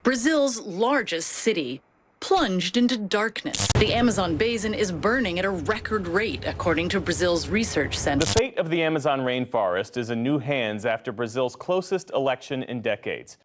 Brazil's largest city, plunged into darkness. The Amazon basin is burning at a record rate, according to Brazil's research center. The fate of the Amazon rainforest is in new hands after Brazil's closest election in decades.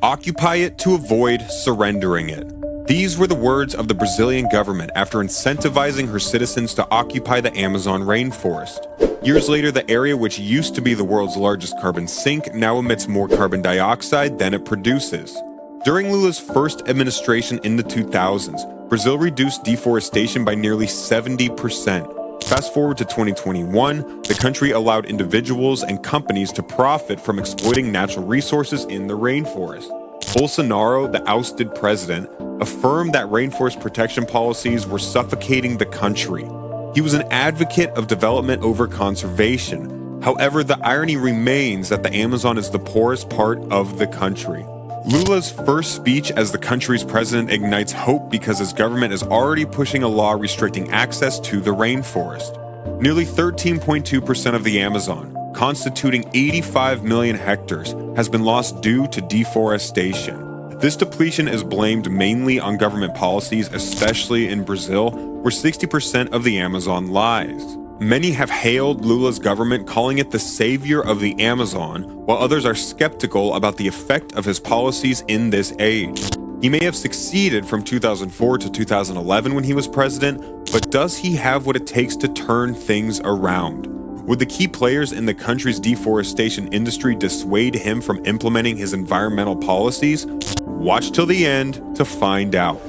Occupy it to avoid surrendering it. These were the words of the Brazilian government after incentivizing her citizens to occupy the Amazon rainforest. Years later, the area, which used to be the world's largest carbon sink, now emits more carbon dioxide than it produces. During Lula's first administration in the 2000s, Brazil reduced deforestation by nearly 70%. Fast forward to 2021, the country allowed individuals and companies to profit from exploiting natural resources in the rainforest. Bolsonaro, the ousted president, affirmed that rainforest protection policies were suffocating the country. He was an advocate of development over conservation. However, the irony remains that the Amazon is the poorest part of the country. Lula's first speech as the country's president ignites hope because his government is already pushing a law restricting access to the rainforest. Nearly 13.2% of the Amazon, constituting 85 million hectares, has been lost due to deforestation. This depletion is blamed mainly on government policies, especially in Brazil, where 60% of the Amazon lies. Many have hailed Lula's government, calling it the savior of the Amazon, while others are skeptical about the effect of his policies in this age. He may have succeeded from 2004 to 2011 when he was president, but does he have what it takes to turn things around? Would the key players in the country's deforestation industry dissuade him from implementing his environmental policies? Watch till the end to find out.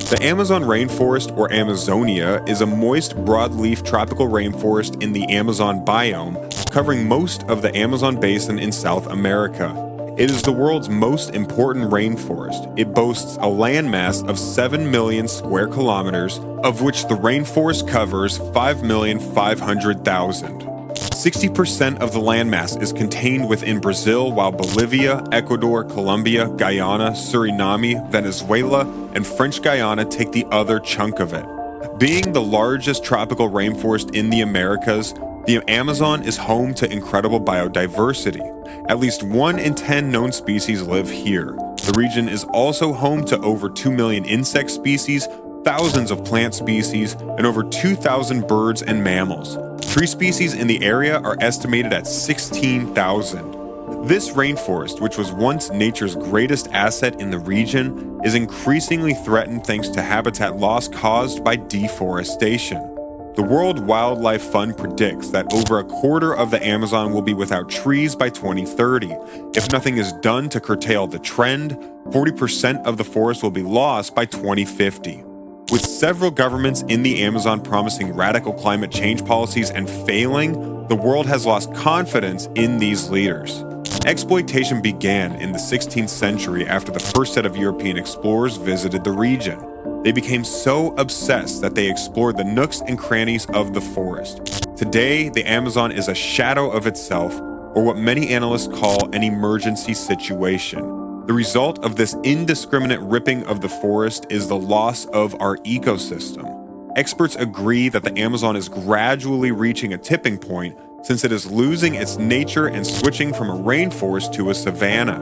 The Amazon rainforest, or Amazonia, is a moist, broadleaf tropical rainforest in the Amazon biome, covering most of the Amazon basin in South America. It is the world's most important rainforest. It boasts a landmass of 7 million square kilometers, of which the rainforest covers 5,500,000. 60% of the landmass is contained within Brazil, while Bolivia, Ecuador, Colombia, Guyana, Suriname, Venezuela, and French Guiana take the other chunk of it. Being the largest tropical rainforest in the Americas, the Amazon is home to incredible biodiversity. At least 1 in 10 known species live here. The region is also home to over 2 million insect species, thousands of plant species, and over 2,000 birds and mammals. Tree species in the area are estimated at 16,000. This rainforest, which was once nature's greatest asset in the region, is increasingly threatened thanks to habitat loss caused by deforestation. The World Wildlife Fund predicts that over a quarter of the Amazon will be without trees by 2030. If nothing is done to curtail the trend, 40% of the forest will be lost by 2050. With several governments in the Amazon promising radical climate change policies and failing, the world has lost confidence in these leaders. Exploitation began in the 16th century after the first set of European explorers visited the region. They became so obsessed that they explored the nooks and crannies of the forest. Today, the Amazon is a shadow of itself, or what many analysts call an emergency situation. The result of this indiscriminate ripping of the forest is the loss of our ecosystem. Experts agree that the Amazon is gradually reaching a tipping point since it is losing its nature and switching from a rainforest to a savanna.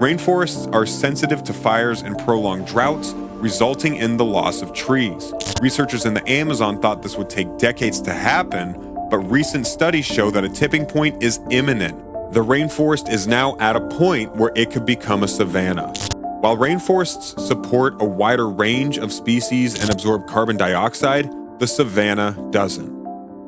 Rainforests are sensitive to fires and prolonged droughts, resulting in the loss of trees. Researchers in the Amazon thought this would take decades to happen, but recent studies show that a tipping point is imminent. The rainforest is now at a point where it could become a savanna. While rainforests support a wider range of species and absorb carbon dioxide, the savanna doesn't.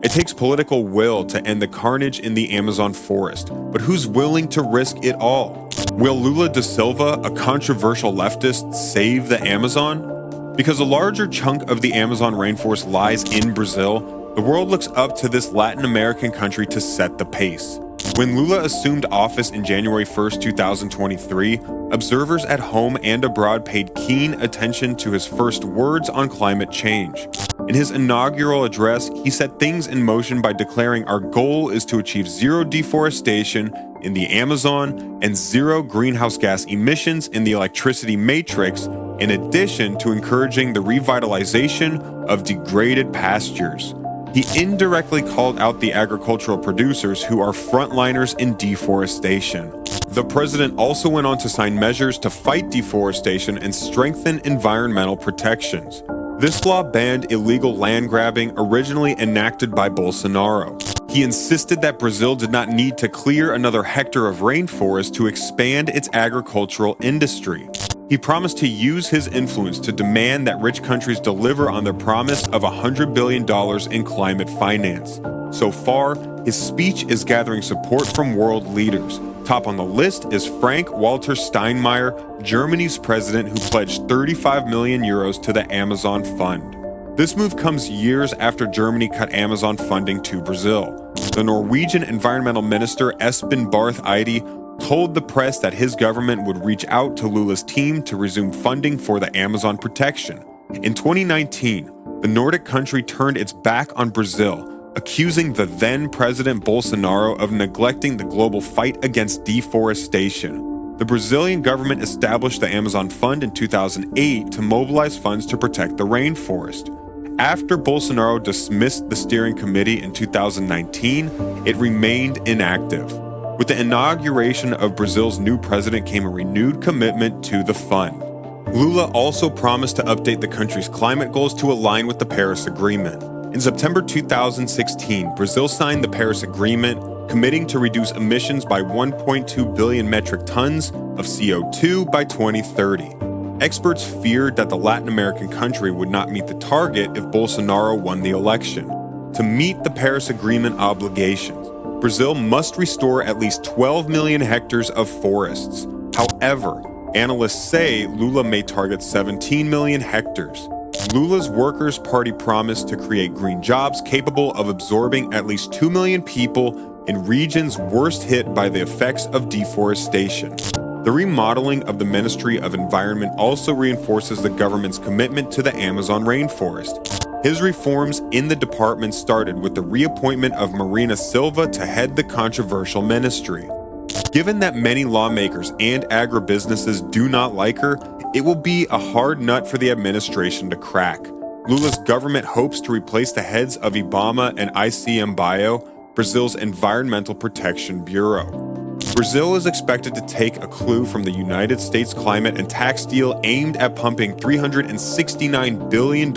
It takes political will to end the carnage in the Amazon forest, but who's willing to risk it all? Will Lula da Silva, a controversial leftist, save the Amazon? Because a larger chunk of the Amazon rainforest lies in Brazil, the world looks up to this Latin American country to set the pace. When Lula assumed office in January 1st, 2023, observers at home and abroad paid keen attention to his first words on climate change. In his inaugural address, he set things in motion by declaring our goal is to achieve zero deforestation in the Amazon and zero greenhouse gas emissions in the electricity matrix, in addition to encouraging the revitalization of degraded pastures. He indirectly called out the agricultural producers who are frontliners in deforestation. The president also went on to sign measures to fight deforestation and strengthen environmental protections. This law banned illegal land grabbing originally enacted by Bolsonaro. He insisted that Brazil did not need to clear another hectare of rainforest to expand its agricultural industry. He promised to use his influence to demand that rich countries deliver on their promise of $100 billion in climate finance. So far, his speech is gathering support from world leaders. Top on the list is Frank-Walter Steinmeier, Germany's president, who pledged 35 million euros to the Amazon Fund. This move comes years after Germany cut Amazon funding to Brazil. The Norwegian environmental minister Espen Barth Eide told the press that his government would reach out to Lula's team to resume funding for the Amazon protection. In 2019, the Nordic country turned its back on Brazil, accusing the then President Bolsonaro of neglecting the global fight against deforestation. The Brazilian government established the Amazon Fund in 2008 to mobilize funds to protect the rainforest. After Bolsonaro dismissed the steering committee in 2019, it remained inactive. With the inauguration of Brazil's new president came a renewed commitment to the fund. Lula also promised to update the country's climate goals to align with the Paris Agreement. In September 2016, Brazil signed the Paris Agreement, committing to reduce emissions by 1.2 billion metric tons of CO2 by 2030. Experts feared that the Latin American country would not meet the target if Bolsonaro won the election. To meet the Paris Agreement obligations, Brazil must restore at least 12 million hectares of forests. However, analysts say Lula may target 17 million hectares. Lula's Workers' Party promised to create green jobs capable of absorbing at least 2 million people in regions worst hit by the effects of deforestation. The remodeling of the Ministry of Environment also reinforces the government's commitment to the Amazon rainforest. His reforms in the department started with the reappointment of Marina Silva to head the controversial ministry. Given that many lawmakers and agribusinesses do not like her, it will be a hard nut for the administration to crack. Lula's government hopes to replace the heads of IBAMA and ICMBio, Brazil's Environmental Protection Bureau. Brazil is expected to take a clue from the United States climate and tax deal aimed at pumping $369 billion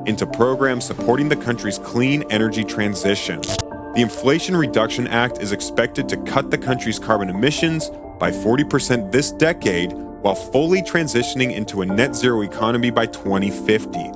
into programs supporting the country's clean energy transition. The Inflation Reduction Act is expected to cut the country's carbon emissions by 40% this decade, while fully transitioning into a net zero economy by 2050.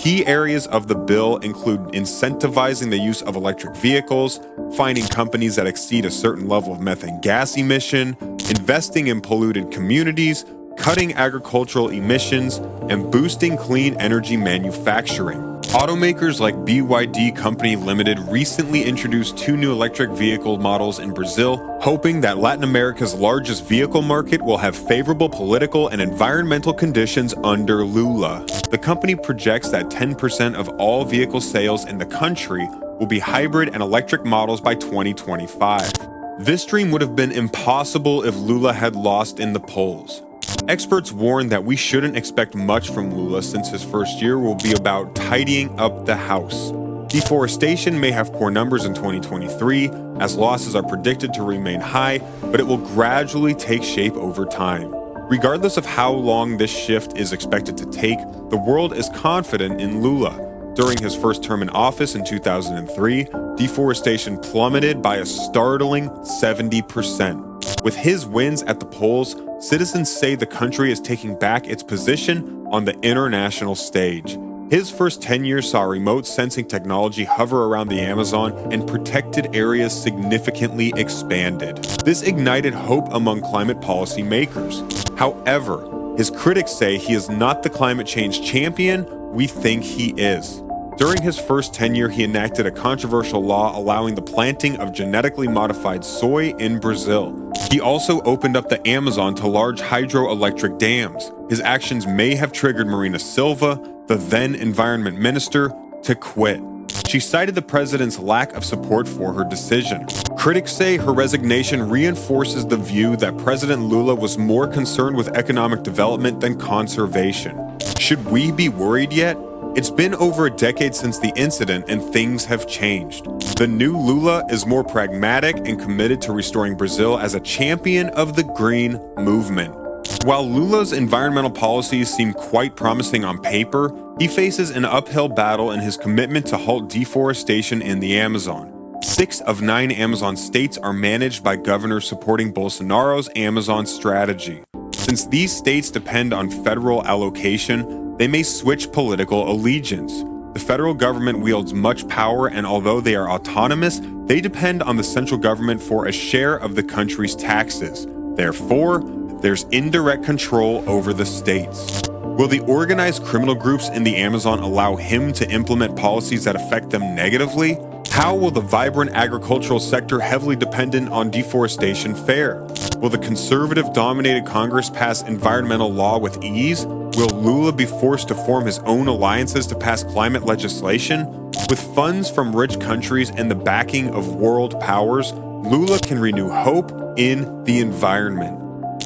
Key areas of the bill include incentivizing the use of electric vehicles, fining companies that exceed a certain level of methane gas emission, investing in polluted communities, cutting agricultural emissions, and boosting clean energy manufacturing. Automakers like BYD Company Limited recently introduced 2 new electric vehicle models in Brazil, hoping that Latin America's largest vehicle market will have favorable political and environmental conditions under Lula. The company projects that 10% of all vehicle sales in the country will be hybrid and electric models by 2025. This dream would have been impossible if Lula had lost in the polls. Experts warn that we shouldn't expect much from Lula since his first year will be about tidying up the house. Deforestation may have poor numbers in 2023, as losses are predicted to remain high, but it will gradually take shape over time. Regardless of how long this shift is expected to take, the world is confident in Lula. During his first term in office in 2003, deforestation plummeted by a startling 70%. With his wins at the polls, citizens say the country is taking back its position on the international stage. His first 10 years saw remote sensing technology hover around the Amazon and protected areas significantly expanded. This ignited hope among climate policy makers. However, his critics say he is not the climate change champion we think he is. During his first tenure, he enacted a controversial law allowing the planting of genetically modified soy in Brazil. He also opened up the Amazon to large hydroelectric dams. His actions may have triggered Marina Silva, the then environment minister, to quit. She cited the president's lack of support for her decision. Critics say her resignation reinforces the view that President Lula was more concerned with economic development than conservation. Should we be worried yet? It's been over a decade since the incident and things have changed. The new Lula is more pragmatic and committed to restoring Brazil as a champion of the green movement. While Lula's environmental policies seem quite promising on paper, he faces an uphill battle in his commitment to halt deforestation in the Amazon. 6 of 9 Amazon states are managed by governors supporting Bolsonaro's Amazon strategy. Since these states depend on federal allocation, they may switch political allegiance. The federal government wields much power, and although they are autonomous, they depend on the central government for a share of the country's taxes. Therefore, there's indirect control over the states. Will the organized criminal groups in the Amazon allow him to implement policies that affect them negatively? How will the vibrant agricultural sector heavily dependent on deforestation fare? Will the conservative-dominated Congress pass environmental law with ease? Will Lula be forced to form his own alliances to pass climate legislation? With funds from rich countries and the backing of world powers, Lula can renew hope in the environment.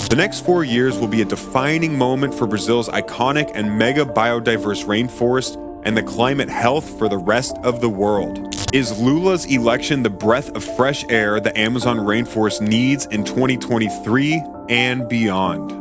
The next 4 years will be a defining moment for Brazil's iconic and mega biodiverse rainforest and the climate health for the rest of the world. Is Lula's election the breath of fresh air the Amazon rainforest needs in 2023 and beyond?